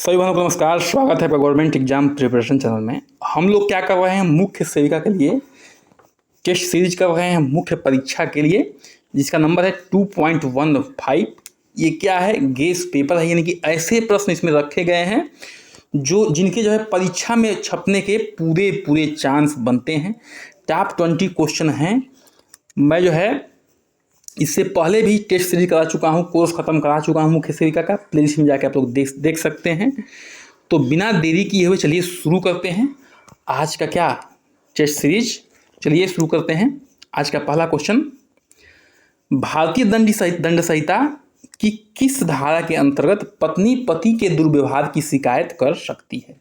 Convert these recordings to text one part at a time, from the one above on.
सभी भाइयों को नमस्कार। स्वागत है आपका गवर्नमेंट एग्जाम प्रिपरेशन चैनल में। हम लोग क्या कर रहे हैं, मुख्य सेविका के लिए टेस्ट सीरीज कर रहे हैं, मुख्य परीक्षा के लिए, जिसका नंबर है 2.15। ये क्या है, गेस पेपर है, यानी कि ऐसे प्रश्न इसमें रखे गए हैं जो जिनके जो है परीक्षा में छपने के पूरे पूरे चांस बनते हैं। टॉप 20 क्वेश्चन हैं। मैं जो है इससे पहले भी टेस्ट सीरीज करा चुका हूँ, कोर्स खत्म करा चुका हूँ मुख्य सेविका का। प्लेलिस्ट में जाके आप लोग देख सकते हैं। तो बिना देरी किए हुए चलिए शुरू करते हैं आज का क्या टेस्ट सीरीज। चलिए शुरू करते हैं। आज का पहला क्वेश्चन, भारतीय दंड संहिता की किस धारा के अंतर्गत पत्नी पति के दुर्व्यवहार की शिकायत कर सकती है?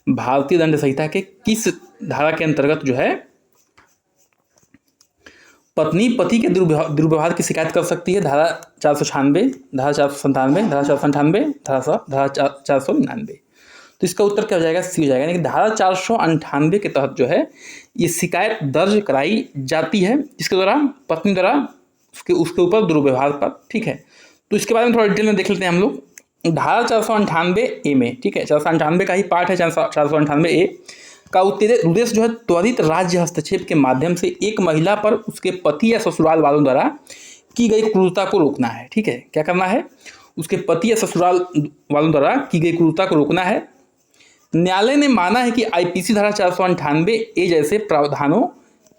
भारतीय दंड संहिता के किस धारा के अंतर्गत जो है पत्नी पति के दुर्व्यवहार की शिकायत कर सकती है? धारा 496, धारा 497, धारा 498, धारा 499। तो इसका उत्तर क्या हो जाएगा? सी हो जाएगा। यानी कि धारा 498 के तहत जो है ये शिकायत दर्ज कराई जाती है, जिसके द्वारा पत्नी द्वारा उसके ऊपर दुर्व्यवहार पर। ठीक है, तो इसके बारे में थोड़ा डिटेल में देख लेते हैं हम लोग। धारा 498A में, ठीक है, 498 का ही पार्ट है 498A का उद्देश्य जो है त्वरित राज्य हस्तक्षेप के माध्यम से एक महिला पर उसके पति या ससुराल वालों द्वारा की गई क्रूरता को रोकना है। ठीक है, क्या करना है? उसके पति या ससुराल वालों द्वारा की गई क्रूरता को रोकना है। न्यायालय ने माना है कि आईपीसी धारा 498A जैसे प्रावधानों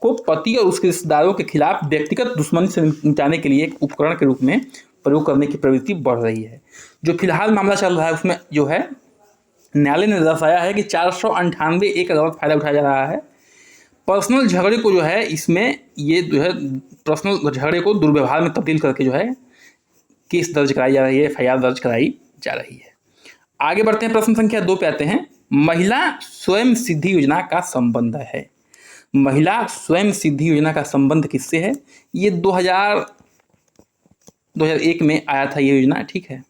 को पति और उसके रिश्तेदारों के खिलाफ व्यक्तिगत दुश्मनी से निपटाने के लिए एक उपकरण के रूप में प्रयोग करने की प्रवृत्ति बढ़ रही है। जो फिलहाल मामला चल रहा है उसमें जो है न्यायालय ने दर्शाया है कि 498A का गलत फायदा उठाया जा रहा है। पर्सनल झगड़े को जो है इसमें ये जो है पर्सनल झगड़े को दुर्व्यवहार में तब्दील करके जो है केस दर्ज कराई जा रही है, FIR दर्ज कराई जा रही है। आगे बढ़ते हैं, प्रश्न संख्या 2 पे आते हैं। महिला स्वयं सिद्धि योजना का संबंध है। महिला स्वयं सिद्धि योजना का संबंध किससे है? ये 2001 में आया था ये योजना। ठीक है,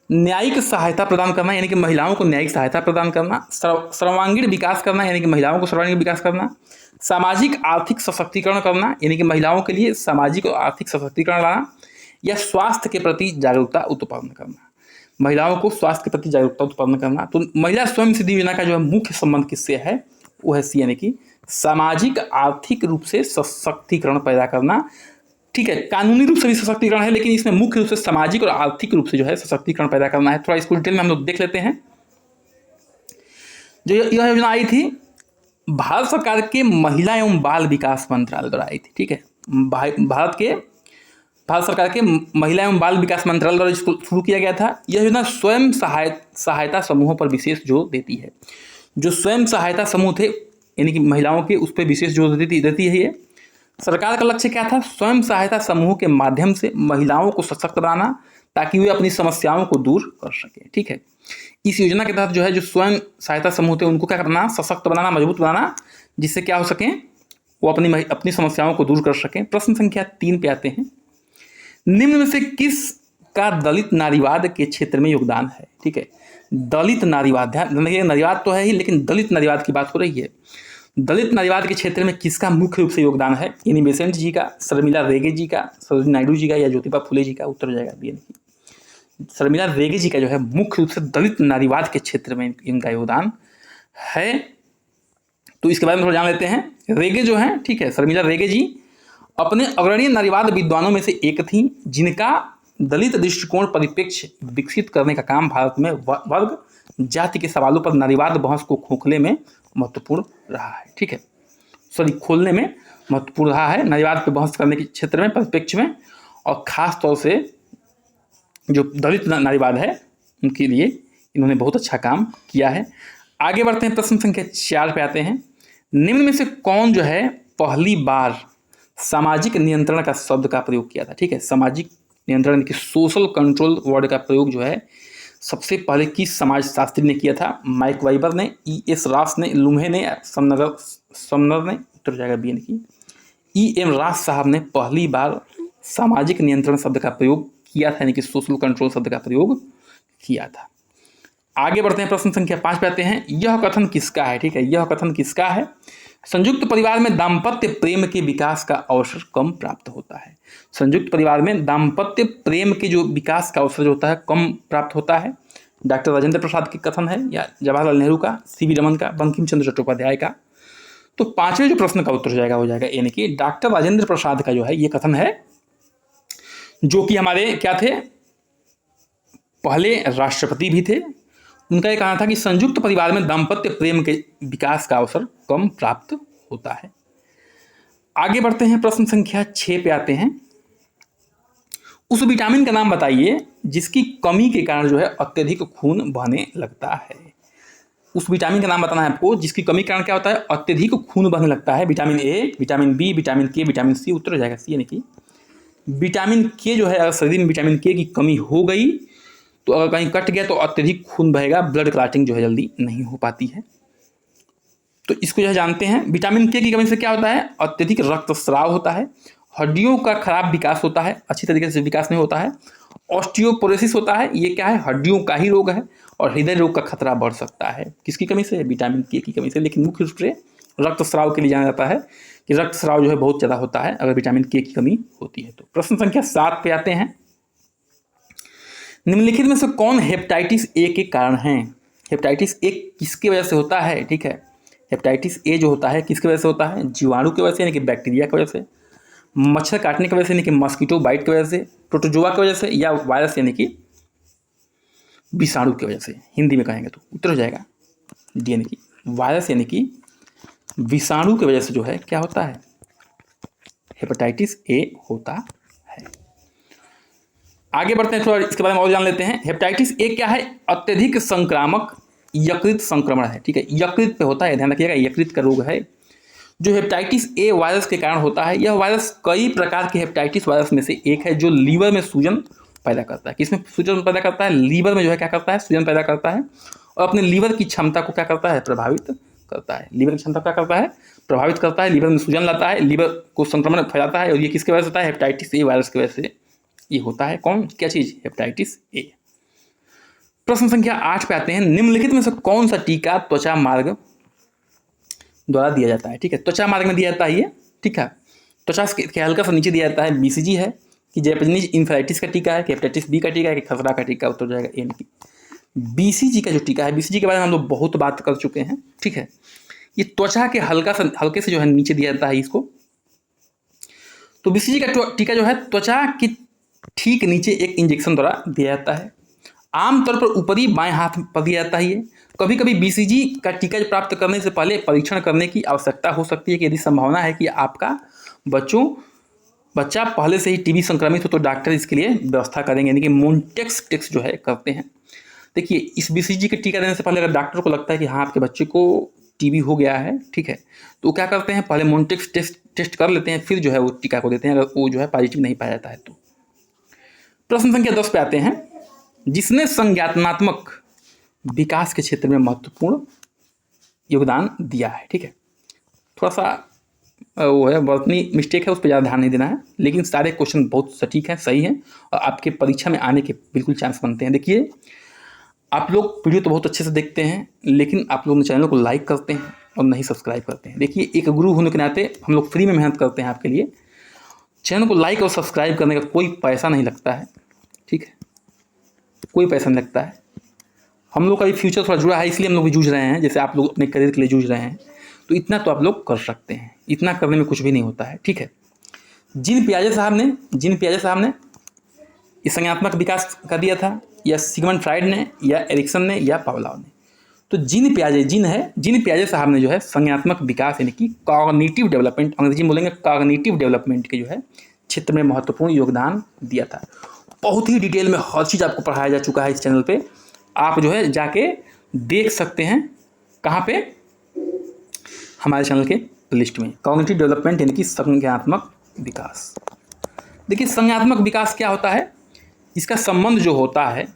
न्यायिक सहायता प्रदान करना, यानी कि महिलाओं को न्यायिक सहायता प्रदान करना। सर्वांगीण विकास करना, यानी कि महिलाओं को सर्वांगीण विकास करना। सामाजिक आर्थिक सशक्तिकरण करना, यानी कि महिलाओं के लिए सामाजिक और आर्थिक सशक्तिकरण लाना। या स्वास्थ्य के प्रति जागरूकता उत्पन्न करना, महिलाओं को स्वास्थ्य के प्रति जागरूकता उत्पन्न करना। तो महिला स्वयं सिद्धि योजना का जो है मुख्य संबंध किससे है? वो है सी, यानी कि सामाजिक आर्थिक रूप से सशक्तिकरण पैदा करना। ठीक है, कानूनी रूप से भी सशक्तिकरण है, लेकिन इसमें मुख्य रूप से सामाजिक और आर्थिक रूप से जो है सशक्तिकरण पैदा करना है। थोड़ा इसको डिटेल में हम लोग देख लेते हैं। जो यह योजना आई थी भारत सरकार के महिला एवं बाल विकास मंत्रालय द्वारा आई थी। ठीक है, भारत सरकार के महिला एवं बाल विकास मंत्रालय द्वारा इसको शुरू किया गया था। यह योजना स्वयं सहायता समूहों पर विशेष जोर देती है। जो स्वयं सहायता समूह थे यानी कि महिलाओं के, उस पर विशेष जोर देती है ये। सरकार का लक्ष्य क्या था? स्वयं सहायता समूह के माध्यम से महिलाओं को सशक्त बनाना, ताकि वे अपनी समस्याओं को दूर कर सके। ठीक है, इस योजना के तहत जो है जो स्वयं सहायता समूह थे उनको क्या करना? सशक्त बनाना, मजबूत बनाना, जिससे क्या हो सके वो अपनी समस्याओं को दूर कर सकें। प्रश्न संख्या 3 पे आते हैं। निम्न में से किस का दलित नारीवाद के क्षेत्र में योगदान है? ठीक है, दलित नारीवाद, नारीवाद तो है ही, लेकिन दलित नारीवाद की बात हो रही है। दलित नारीवाद के क्षेत्र में किसका मुख्य रूप से योगदान है? यानी बेसेंट जी का, शर्मिला रेगे जी का, सरोजिनी नायडू जी का, या ज्योतिबा फुले जी का? उत्तर हो जाएगा बी। शर्मिला रेगे जी का जो है मुख्य रूप से दलित नारीवाद के क्षेत्र में इनका योगदान है। तो इसके बारे में थोड़ा जान लेते हैं। रेगे जो है, ठीक है, शर्मिला रेगे जी अपने अग्रणी नारीवाद विद्वानों में से एक थी, जिनका दलित दृष्टिकोण परिप्रेक्ष्य विकसित करने का काम भारत में वर्ग जाति के सवालों पर नारीवाद बहस को खोखले में महत्वपूर्ण रहा है। ठीक है, खोलने में महत्वपूर्ण रहा है, नारीवाद पे बहस करने के क्षेत्र में, परिप्रेक्ष्य में, और ख़ास तौर से जो दलित नारीवाद है उनके लिए इन्होंने बहुत अच्छा काम किया है। आगे बढ़ते हैं, प्रश्न संख्या 4 पे आते हैं। निम्न में से कौन जो है पहली बार सामाजिक नियंत्रण का शब्द का प्रयोग किया था? ठीक है, सामाजिक नियंत्रण की सोशल कंट्रोल वर्ड का प्रयोग जो है सबसे पहले किस समाजशास्त्री ने किया था? माइक वाइबर ने, E.S. रास ने, लुम्हे ने, समनर ने? उत्तर जाएगा बी, यानी कि E.M. रास साहब ने पहली बार सामाजिक नियंत्रण शब्द का प्रयोग किया था, यानी कि सोशल कंट्रोल शब्द का प्रयोग किया था। आगे बढ़ते हैं, प्रश्न संख्या 5 पे आते हैं। यह कथन किसका है? ठीक है, यह कथन किसका है? संयुक्त परिवार में दाम्पत्य प्रेम के विकास का अवसर कम प्राप्त होता है। संयुक्त परिवार में दाम्पत्य प्रेम के जो विकास का अवसर होता है कम प्राप्त होता है। डॉक्टर राजेंद्र प्रसाद की कथन है या जवाहरलाल नेहरू का, सीवी रमन का, बंकिम चंद्र चट्टोपाध्याय का? तो पांचवें जो प्रश्न का उत्तर जाएगा हो जाएगा यानी कि डॉक्टर राजेंद्र प्रसाद का जो है ये कथन है, जो कि हमारे क्या थे, पहले राष्ट्रपति भी थे। उनका ये कहना था कि संयुक्त परिवार में दाम्पत्य प्रेम के विकास का अवसर कम प्राप्त होता है। आगे बढ़ते हैं, प्रश्न संख्या 6 पे आते हैं। उस विटामिन का नाम बताइए जिसकी कमी के कारण जो है अत्यधिक खून बहने लगता है। उस विटामिन का नाम बताना है आपको जिसकी कमी के कारण क्या होता है, अत्यधिक खून बहने लगता है। Vitamin A, vitamin B, vitamin K, vitamin C, उत्तर हो जाएगा सी यानी कि विटामिन के जो है, अगर शरीर में विटामिन के की कमी हो गई तो अगर कहीं कट गया तो अत्यधिक खून बहेगा, ब्लड क्लॉटिंग जो है जल्दी नहीं हो पाती है। तो इसको जो है जानते हैं। विटामिन के की कमी से क्या होता है, अत्यधिक रक्तस्राव होता है, हड्डियों का खराब विकास होता है, अच्छी तरीके से विकास नहीं होता है, ऑस्टियोपोरोसिस होता है, ये क्या है, हड्डियों का ही रोग है, और हृदय रोग का खतरा बढ़ सकता है। किसकी कमी से, विटामिन के की कमी से। लेकिन मुख्य रूप से रक्तस्राव के लिए जाना जाता है कि रक्तस्राव जो है बहुत ज़्यादा होता है अगर विटामिन के की कमी होती है तो। प्रश्न संख्या 7 पे आते हैं। निम्नलिखित में से कौन हेपेटाइटिस ए के कारण है? हेपेटाइटिस ए किसकी वजह से होता है? ठीक है, हेपेटाइटिस ए जो होता है किसकी वजह से होता है? जीवाणु की वजह से यानी कि बैक्टीरिया की वजह से, मच्छर काटने की वजह से यानी कि मस्कीटो बाइट की वजह से, प्रोटोजोआ की वजह से, या वायरस यानी कि विषाणु की वजह से। हिंदी में कहेंगे तो उत्तर हो जाएगा डी यानी कि वायरस यानी कि विषाणु की वजह से जो है क्या होता है, हेपेटाइटिस ए होता है। आगे बढ़ते हैं, थोड़ा इसके बारे में और जान लेते हैं। हेपेटाइटिस ए क्या है? अत्यधिक संक्रामक यकृत संक्रमण है। ठीक है, यकृत पे होता है, ध्यान रखिएगा, यकृत का रोग है जो हेपेटाइटिस ए वायरस के कारण होता है। यह वायरस कई प्रकार के हेपेटाइटिस वायरस में से एक है जो लीवर में सूजन पैदा करता है। किसमें सूजन पैदा करता है? लीवर में जो है क्या करता है, सूजन पैदा करता है, और अपने लीवर की क्षमता को क्या करता है, प्रभावित करता है। लीवर की क्षमता क्या करता है, प्रभावित करता है, लीवर में सूजन लाता है, लीवर को संक्रमण फैलाता है, और ये किसकी वजह से होता है, हेपेटाइटिस ए वायरस की वजह से ये होता है। कौन, क्या चीज, हेपेटाइटिस ए। प्रश्न संख्या 8 पे आते हैं। निम्नलिखित में से कौन सा टीका त्वचा मार्ग द्वारा दिया जाता है? ठीक है, त्वचा मार्ग में दिया जाता है ये। ठीक है, त्वचा के हल्का सा नीचे दिया जाता है। बीसीजी है कि जैपनीज इंफ्लाइटिस का टीका है, कि हेपेटाइटिस बी का टीका है, कि खसरा का टीका, उत्तर जाएगा ए की बीसीजी का जो टीका है। बीसीजी के बारे में हम लोग बहुत बात कर चुके हैं। ठीक है, ये त्वचा के हल्के से जो है नीचे दिया जाता है इसको। तो बीसीजी का टीका जो है त्वचा की ठीक नीचे एक इंजेक्शन द्वारा दिया जाता है। आमतौर पर ऊपरी बाएं हाथ पर दिया जाता है ये। कभी कभी बीसीजी का टीका प्राप्त करने से पहले परीक्षण करने की आवश्यकता हो सकती है कि यदि संभावना है कि आपका बच्चा पहले से ही टीबी संक्रमित हो तो डॉक्टर इसके लिए व्यवस्था करेंगे, यानी कि मोन्टेक्स टेस्ट जो है करते हैं। देखिए, इस बीसीजी के टीका देने से पहले अगर डॉक्टर को लगता है कि हाँ आपके बच्चे को टीबी हो गया है, ठीक है, तो क्या करते हैं, पहले मोन्टेक्स टेस्ट कर लेते हैं, फिर जो है वो टीका को देते हैं अगर वो जो है पॉजिटिव नहीं पाया जाता है तो। प्रश्न संख्या 10 पे आते हैं। जिसने संज्ञानात्मक विकास के क्षेत्र में महत्वपूर्ण योगदान दिया है। ठीक है, थोड़ा सा वो है वर्तनी मिस्टेक है, उस पर ज़्यादा ध्यान नहीं देना है, लेकिन सारे क्वेश्चन बहुत सटीक हैं, सही हैं, और आपके परीक्षा में आने के बिल्कुल चांस बनते हैं। देखिए, आप लोग वीडियो तो बहुत अच्छे से देखते हैं, लेकिन आप लोग चैनल को लाइक करते हैं और नहीं सब्सक्राइब करते हैं। देखिए, एक गुरु होने के नाते हम लोग फ्री में मेहनत करते हैं आपके लिए। चैनल को लाइक और सब्सक्राइब करने का कोई पैसा नहीं लगता है। ठीक है, कोई पैसा नहीं लगता है। हम लोग का भी फ्यूचर थोड़ा जुड़ा है, इसलिए हम लोग भी जूझ रहे हैं, जैसे आप लोग अपने करियर के लिए जूझ रहे हैं, तो इतना तो आप लोग कर सकते हैं, इतना करने में कुछ भी नहीं होता है। ठीक है, जिन पियाजे साहब ने इस संज्ञानात्मक विकास का दिया था, या सिगमंड फ्राइड ने, या एरिक्सन ने, या पावलोव ने, तो जिन पियाजे साहब ने जो है संज्ञानात्मक विकास यानी कि कॉग्निटिव डेवलपमेंट, अंग्रेजी में बोलेंगे कॉग्निटिव डेवलपमेंट के जो है क्षेत्र में महत्वपूर्ण योगदान दिया था। बहुत ही डिटेल में हर चीज़ आपको पढ़ाया जा चुका है इस चैनल पे, आप जो है जाके देख सकते हैं। कहाँ पे? हमारे चैनल के लिस्ट में। कॉग्निटिव डेवलपमेंट यानी कि संज्ञानात्मक विकास। देखिए, संज्ञानात्मक विकास क्या होता है, इसका संबंध जो होता है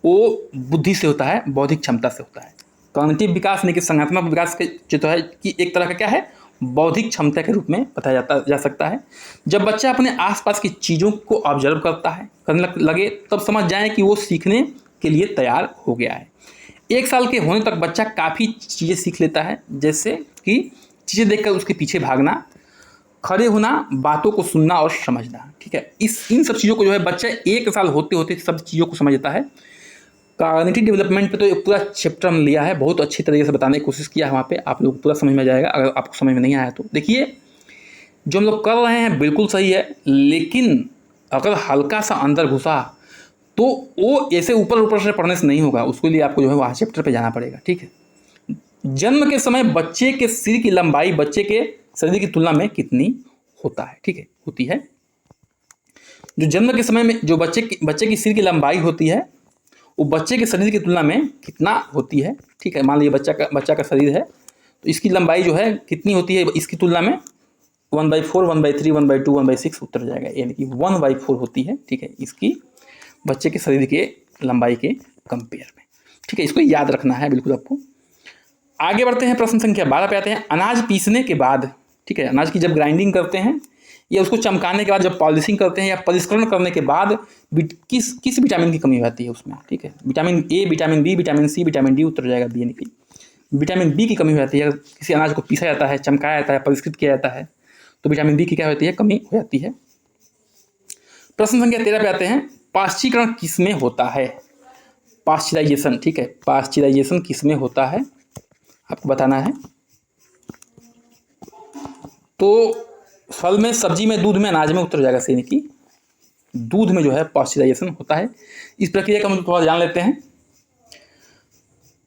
वो बुद्धि से होता है, बौद्धिक क्षमता से होता है। कॉग्निटिव विकास यानी कि संज्ञानात्मक विकास के जो तो है कि एक तरह का क्या है, बौद्धिक क्षमता के रूप में बताया जा सकता है। जब बच्चा अपने आसपास की चीज़ों को ऑब्जर्व करता है, करने लगे, तब समझ जाए कि वो सीखने के लिए तैयार हो गया है। 1 साल के होने तक बच्चा काफ़ी चीज़ें सीख लेता है, जैसे कि चीज़ें देखकर उसके पीछे भागना, खड़े होना, बातों को सुनना और समझना। ठीक है, इन सब चीज़ों को जो है बच्चा 1 साल होते होते सब चीज़ों को समझता है। कॉग्निटिव डेवलपमेंट पे तो एक पूरा चैप्टर हमने लिया है, बहुत अच्छी तरीके से बताने की कोशिश किया है वहाँ पे, आप लोग पूरा समझ में आ जाएगा। अगर आपको समझ में नहीं आया तो देखिए, जो हम लोग कर रहे हैं बिल्कुल सही है, लेकिन अगर हल्का सा अंदर घुसा तो वो ऐसे ऊपर ऊपर से पढ़ने से नहीं होगा, उसके लिए आपको जो है वहाँ चैप्टर पे जाना पड़ेगा, ठीक है। जन्म के समय बच्चे के सिर की लंबाई बच्चे के शरीर की तुलना में कितनी होता है, ठीक है, होती है। जो जन्म के समय में जो बच्चे की सिर की लंबाई होती है वो बच्चे के शरीर की तुलना में कितना होती है, ठीक है। मान लीजिए बच्चा का शरीर है तो इसकी लंबाई जो है कितनी होती है इसकी तुलना में 1/4, 1/3, 1/2, 1/6 उत्तर जाएगा, यानी कि 1/4 होती है, ठीक है, इसकी बच्चे के शरीर के लंबाई के कंपेयर में, ठीक है। इसको याद रखना है बिल्कुल आपको। आगे बढ़ते हैं, प्रश्न संख्या 12 पे आते हैं। अनाज पीसने के बाद, ठीक है, अनाज की जब ग्राइंडिंग करते हैं या उसको चमकाने के बाद, जब पॉलिशिंग करते हैं या परिष्करण करने के बाद किस विटामिन की कमी होती है उसमें, ठीक है। Vitamin A, vitamin B, vitamin C, vitamin D उत्तर जाएगा बी, यानी कि विटामिन बी की कमी हो जाती है। अगर किसी अनाज को पीसा जाता है, चमकाया जाता है, परिष्कृत किया जाता है तो विटामिन बी की क्या होती है, कमी हो जाती है। प्रश्न संख्या 13 पे आते हैं। पाश्चीकरण किसमें होता है? पाश्चराइजेशन, ठीक है, पाश्चराइजेशन किसमें होता है आपको बताना है। तो फल में, सब्जी में, दूध में, अनाज में उत्तर जाएगा सही, यानी कि दूध में जो है पाश्चराइजेशन होता है। इस प्रक्रिया का हम थोड़ा जान लेते हैं।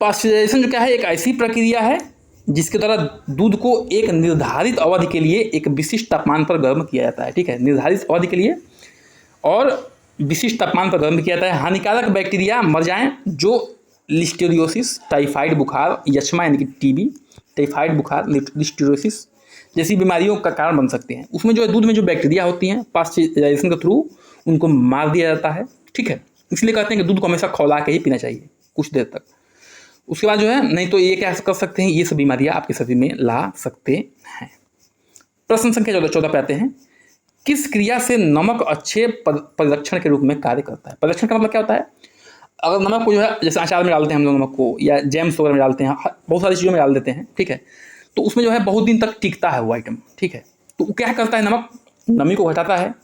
पाश्चराइजेशन जो क्या है, एक ऐसी प्रक्रिया है जिसके द्वारा दूध को एक निर्धारित अवधि के लिए एक विशिष्ट तापमान पर गर्म किया जाता है, ठीक है, निर्धारित अवधि के लिए और विशिष्ट तापमान पर गर्म किया जाता है। हानिकारक बैक्टीरिया मर जाएं जो लिस्टेरियोसिस, टाइफाइड बुखार, यक्ष्मा यानी कि टीबी, टाइफाइड बुखार, लिस्टेरियोसिस जैसी बीमारियों का कारण बन सकते हैं, उसमें जो है दूध में जो बैक्टीरिया होती हैं पाश्चराइजेशन के थ्रू उनको मार दिया जाता है, ठीक है। इसलिए कहते हैं कि दूध को हमेशा खौला के ही पीना चाहिए कुछ देर तक। उसके बाद जो है, नहीं तो ये क्या कर सकते हैं, ये सब बीमारियां आपके शरीर में ला सकते हैं। प्रश्न संख्या 14 पे आते हैं। किस क्रिया से नमक अच्छे परिरक्षण के रूप में कार्य करता है? परिरक्षण का मतलब क्या होता है? अगर नमक को जो है, जैसे अचार में डालते हैं हम लोग नमक को, या जैम्स वगैरह में डालते हैं, बहुत सारी चीज़ों में डाल देते हैं, ठीक है, तो उसमें जो है बहुत दिन तक टिकता है वो आइटम, ठीक है। तो क्या करता है, नमक नमी को घटाता है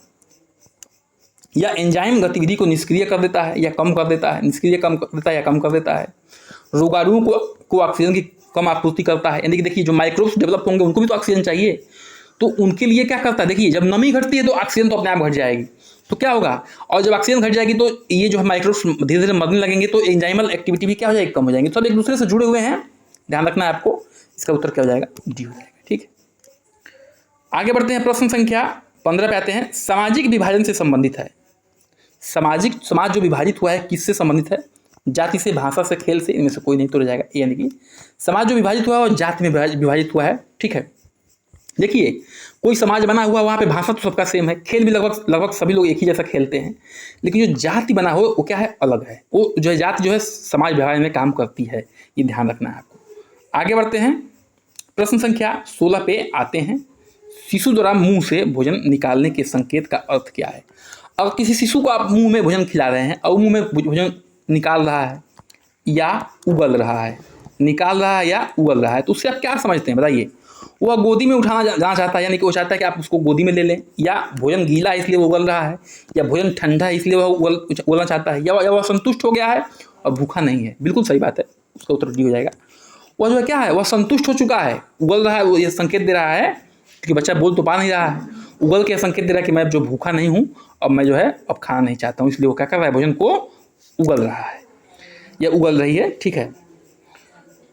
या एंजाइम गतिविधि को निष्क्रिय कर देता है या कम कर देता है, निष्क्रिय कम कर देता है या कम कर देता है। रोगाणुओं को ऑक्सीजन की कम आपूर्ति करता है, यानी कि देखिए जो माइक्रोब्स डेवलप होंगे उनको भी तो ऑक्सीजन चाहिए, तो उनके लिए क्या करता है, देखिए जब नमी घटती है तो ऑक्सीजन तो अपने आप घट जाएगी, तो क्या होगा, और जब ऑक्सीजन घट जाएगी तो ये जो है माइक्रोब्स धीरे धीरे मरने लगेंगे, तो एंजाइमल एक्टिविटी भी क्या हो जाएगी, कम हो जाएंगे। सब एक दूसरे से जुड़े हुए हैं, ध्यान रखना है आपको। इसका उत्तर क्या हो जाएगा, डी हो जाएगा, ठीक है। आगे बढ़ते हैं, प्रश्न संख्या 15 पे आते हैं। सामाजिक विभाजन से संबंधित है। समाज जो विभाजित हुआ है किससे संबंधित है? जाति से, भाषा से, खेल से, इनमें से कोई नहीं तो रह जाएगा, यानी कि समाज जो विभाजित हुआ है और जाति में विभाजित हुआ है, ठीक है। देखिए कोई समाज बना हुआ, वहाँ पे भाषा तो सबका सेम है, खेल भी लगभग सभी लोग एक ही जैसा खेलते हैं, लेकिन जो जाति बना हो वो क्या है, अलग है। वो जो है जाति जो है समाज विभाजन में काम करती है, ये ध्यान रखना है आपको। आगे बढ़ते हैं, प्रश्न संख्या 16 पे आते हैं। शिशु द्वारा मुंह से भोजन निकालने के संकेत का अर्थ क्या है? अगर किसी शिशु को आप मुंह में भोजन खिला रहे हैं और मुंह में भोजन निकाल रहा है या उगल रहा है, निकाल रहा है या उगल रहा है, तो उससे आप क्या समझते हैं बताइए? वह गोदी में उठाना जाना चाहता है, यानी कि वो चाहता है कि आप उसको गोदी में ले लें, या भोजन गीला है इसलिए वो उगल रहा है, या भोजन ठंडा है इसलिए वह उगलना चाहता है, या वह संतुष्ट हो गया है और भूखा नहीं है। बिल्कुल सही बात है, उसका उत्तर डी हो जाएगा। वह जो है क्या है, वह संतुष्ट हो चुका है, उगल रहा है, वो ये संकेत दे रहा है कि बच्चा बोल तो पा नहीं रहा है, उगल के संकेत दे रहा है कि मैं जो भूखा नहीं हूँ अब मैं जो है अब खाना नहीं चाहता हूँ, इसलिए वो क्या कर रहा है, भोजन को उगल रहा है या उगल रही है, ठीक है।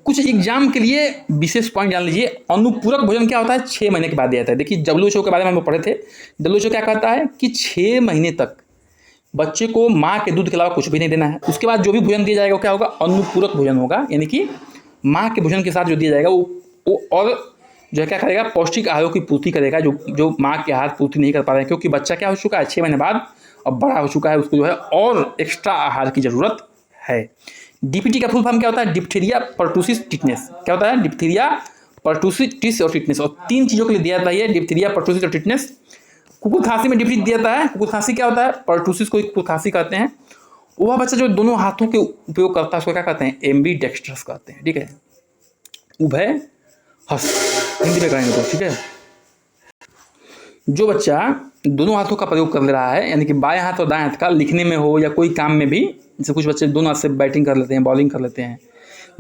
कुछ एग्जाम के लिए विशेष पॉइंट जान लीजिए। अनुपूरक भोजन क्या होता है, 6 महीने के बाद दिया जाता है। देखिए WHO के बारे में हम पढ़े थे, WHO क्या कहता है कि 6 महीने तक बच्चे को माँ के दूध के अलावा कुछ भी नहीं देना है। उसके बाद जो भी भोजन दिया जाएगा वो क्या होगा, अनुपूरक भोजन होगा, यानी कि माँ के भोजन के साथ जो दिया जाएगा वो और जो है क्या करेगा, पौष्टिक आहारों की पूर्ति करेगा, जो माँ के आहार पूर्ति नहीं कर पा रहे हैं, क्योंकि बच्चा क्या हो चुका है, 6 महीने बाद अब बड़ा हो चुका है, उसको जो है और एक्स्ट्रा आहार की ज़रूरत है। DPT का फुल फॉर्म क्या होता है, डिप्थीरिया पर्टूसिस टिटनेस। क्या होता है, डिप्थीरिया पर्टूसिस और टिटनेस, और 3 चीज़ों के लिए दिया जाता है, डिप्थीरिया पर्टूसिस और टिटनेस। कुकुर खांसी में डिप्थीरिया दिया जाता है। कुकुर खांसी क्या होता है, पर्टूसिस को कुकुर खांसी कहते हैं। वह बच्चा जो दोनों हाथों के उपयोग करता है उसको क्या कहते हैं, एम्बीडेक्स्ट्रस कहते हैं, ठीक है, उभय हस्त हिंदी में कहेंगे तो, ठीक है। जो बच्चा दोनों हाथों का प्रयोग कर ले रहा है, यानी कि बाएं हाथ और दाएं हाथ का, लिखने में हो या कोई काम में भी जैसे कुछ बच्चे दोनों हाथ से बैटिंग कर लेते हैं, बॉलिंग कर लेते हैं,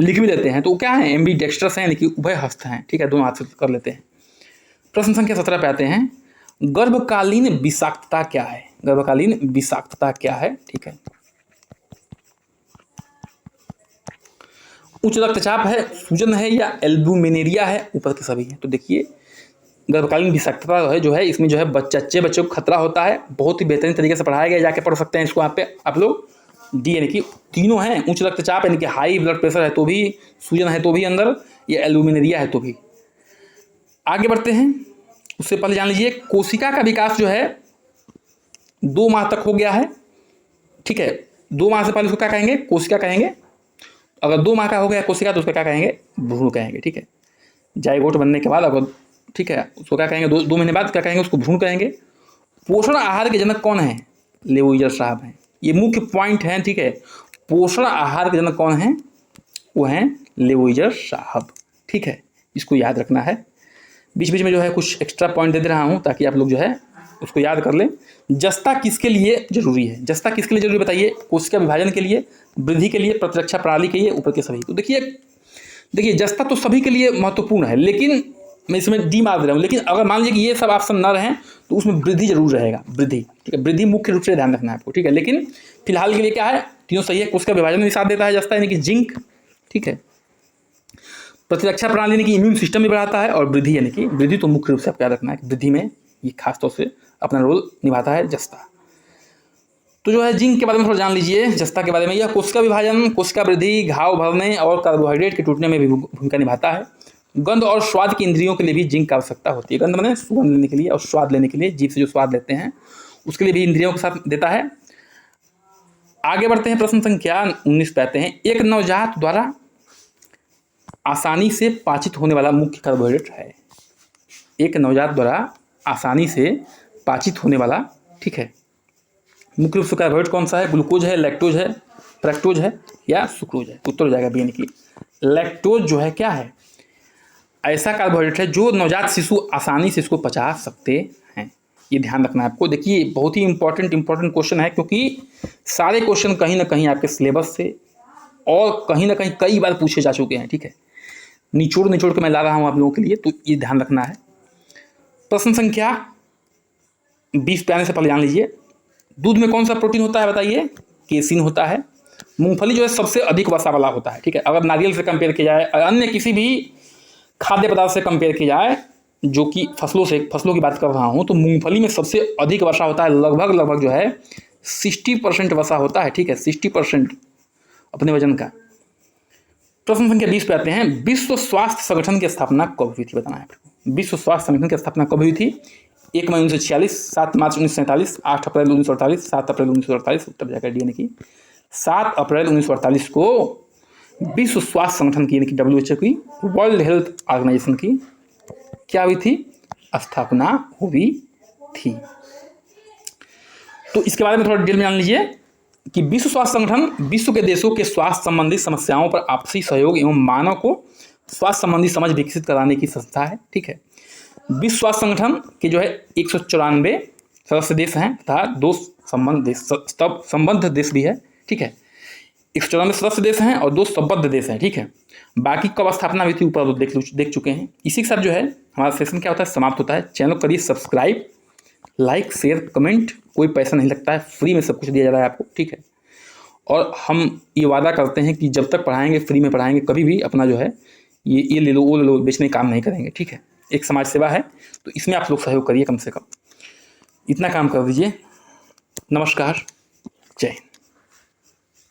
लिख भी लेते हैं, तो वो क्या है, एम्बी डेक्स्ट्रस हैं, यानी कि उभय हस्त हैं, ठीक है, दोनों हाथ से कर लेते हैं। प्रश्न संख्या 17 पे आते हैं, गर्भकालीन विषाक्तता क्या है? गर्भकालीन विषाक्तता क्या है? ठीक है, उच्च रक्तचाप है, सूजन है, या एल्बुमिनेरिया है, ऊपर के सभी है। तो देखिए गर्भकालीन विषाक्तता जो है इसमें जो है अच्छे बच्चों को खतरा होता है। बहुत ही बेहतरीन तरीके से पढ़ाया गया, जाके पढ़ सकते हैं इसको यहाँ पे आप लोग। डी यानी कि तीनों हैं, उच्च रक्तचाप यानी कि हाई ब्लड प्रेशर है तो भी, सूजन है तो भी अंदर, या एल्बुमिनेरिया है तो भी। आगे बढ़ते हैं, उससे पहले जान लीजिए कोशिका का विकास जो है 2 माह तक हो गया है, ठीक है। 2 माह से पहले उसको क्या कहेंगे? कोशिका कहेंगे। अगर 2 माह का हो गया कोशिका तो उसको क्या कहेंगे? भ्रूण कहेंगे, ठीक है। जाइगोट बनने के बाद अगर, ठीक है, उसको क्या कहेंगे? 2 महीने बाद क्या कहेंगे? उसको भ्रूण कहेंगे। पोषण आहार के जनक कौन है? लेवोइजर साहब हैं। ये मुख्य पॉइंट है, ठीक है। पोषण आहार के जनक कौन है? वो हैं लेवोइजर साहब, ठीक है, इसको याद रखना है। बीच बीच में जो है कुछ एक्स्ट्रा पॉइंट दे रहा हूँ ताकि आप लोग जो है उसको याद कर लें। जस्ता किसके लिए जरूरी है? जस्ता किसके लिए जरूरी बताइए? कोशिका विभाजन के लिए, वृद्धि के लिए, प्रतिरक्षा प्रणाली के लिए, ऊपर के सभी। तो देखिए जस्ता तो सभी के लिए महत्वपूर्ण है, लेकिन मैं इसमें डी मार दे रहा हूँ। लेकिन अगर मान लीजिए कि ये सब ऑप्शन न रहें तो उसमें वृद्धि जरूर रहेगा, वृद्धि, ठीक है। वृद्धि मुख्य रूप से ध्यान रखना है आपको, ठीक है। लेकिन फिलहाल के लिए क्या है, तीनों सही है। कोशिका विभाजन भी साथ देता है जस्ता, यानी कि जिंक, ठीक है। प्रतिरक्षा प्रणाली यानी कि इम्यून सिस्टम भी बढ़ाता है, और वृद्धि यानी कि वृद्धि तो मुख्य रूप से आपको याद रखना है कि वृद्धि में ये खासतौर से अपना रोल निभाता है जस्ता। तो जो है जिंक के बारे में थोड़ा जान लीजिए, जस्ता के बारे में। यह कोशिका विभाजन, कोशिका वृद्धि, घाव भरने और कार्बोहाइड्रेट के टूटने में भी भूमिका निभाता है। गंध और स्वाद की इंद्रियों के लिए भी जिंक की आवश्यकता होती है। गंध माने सुगंध लेने के लिए, और स्वाद लेने के लिए, जीभ से जो स्वाद लेते हैं उसके लिए भी इंद्रियों के साथ देता है। आगे बढ़ते हैं, प्रश्न संख्या 19 पे आते हैं। एक नवजात द्वारा आसानी से पाचित होने वाला मुख्य कार्बोहाइड्रेट है। एक नवजात द्वारा आसानी से पाचित होने वाला, ठीक है, मुख्य रूप से कार्बोहाइड्रेट कौन सा है? ग्लूकोज है, लैक्टोज है, फ्रक्टोज है, या सुक्रोज है? उत्तर हो जाएगा बी, यानी कि लैक्टोज जो है क्या है? ऐसा कार्बोहाइड्रेट है जो नवजात शिशु आसानी से इसको पचा सकते हैं। ये ध्यान रखना है आपको। देखिए बहुत ही इंपॉर्टेंट क्वेश्चन है, क्योंकि सारे क्वेश्चन कहीं ना कहीं आपके सिलेबस से और कहीं ना कहीं कई बार पूछे जा चुके हैं, ठीक है। निचोड़ के मैं ला रहा हूँ आप लोगों के लिए, तो ये ध्यान रखना है। प्रश्न संख्या 20 पे आने से पहले जान लीजिए, दूध में कौन सा प्रोटीन होता है बताइए? केसिन होता है। मूंगफली जो है सबसे अधिक वसा वाला होता है, ठीक है। अगर नारियल से कंपेयर किया जाए, अन्य किसी भी खाद्य पदार्थ से कंपेयर किया जाए, जो कि फसलों की बात कर रहा हूँ, तो मूंगफली में सबसे अधिक वसा होता है। लगभग जो है 60% वसा होता है, ठीक है, 60% अपने वजन का। प्रश्न संख्या 20 पे आते हैं। विश्व स्वास्थ्य संगठन की स्थापना कब हुई थी? बताना है आपको। विश्व स्वास्थ्य संगठन की स्थापना कब हुई थी? 1 मई 1946, 7 मार्च 1947, 8 अप्रैल 1948, 7 अप्रैल 1948। उत्तर जाकर डी, यानी कि 7 अप्रैल 1948 को विश्व स्वास्थ्य संगठन की, यानी कि WHO की, वर्ल्ड हेल्थ ऑर्गेनाइजेशन की क्या हुई थी? स्थापना हुई थी। तो इसके बारे में थोड़ा डिटेल में जान लीजिए कि विश्व स्वास्थ्य संगठन विश्व के देशों के स्वास्थ्य संबंधी समस्याओं पर आपसी सहयोग एवं मानव को स्वास्थ्य संबंधी समझ विकसित कराने की संस्था है, ठीक है। विश्व स्वास्थ्य संगठन के जो है 194 सदस्य देश हैं तथा 2 संबद्ध देश भी है, ठीक है। 194 सदस्य देश हैं और 2 संबद्ध देश हैं, ठीक है। बाकी कब स्थापना हुई थी ऊपर देख चुके हैं। इसी के साथ जो है हमारा सेशन क्या होता है, समाप्त होता है। चैनल करिए सब्सक्राइब, लाइक, शेयर, कमेंट, कोई पैसा नहीं लगता है, फ्री में सब कुछ दिया जा रहा है आपको, ठीक है। और हम ये वादा करते हैं कि जब तक पढ़ाएंगे, फ्री में पढ़ाएंगे, कभी भी अपना जो है ये ले लो वो ले लो बेचने काम नहीं करेंगे, ठीक है। एक समाज सेवा है, तो इसमें आप लोग सहयोग करिए, कम से कम इतना काम कर दीजिए। नमस्कार, जय हिंद।